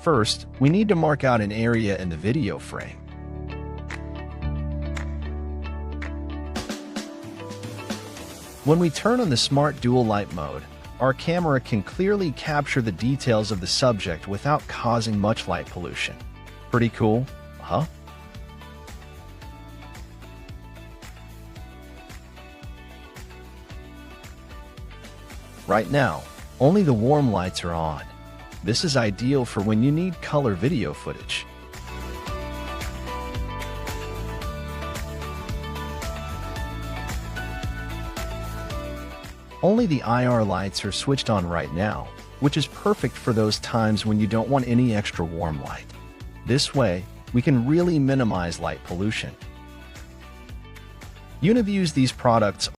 First, we need to mark out an area in the video frame. When we turn on the Smart Dual Light mode, our camera can clearly capture the details of the subject without causing much light pollution. Pretty cool, huh? Right now, only the warm lights are on. This is ideal for when you need color video footage. Only the IR lights are switched on right now, which is perfect for those times when you don't want any extra warm light. This way, we can really minimize light pollution. Univ use these products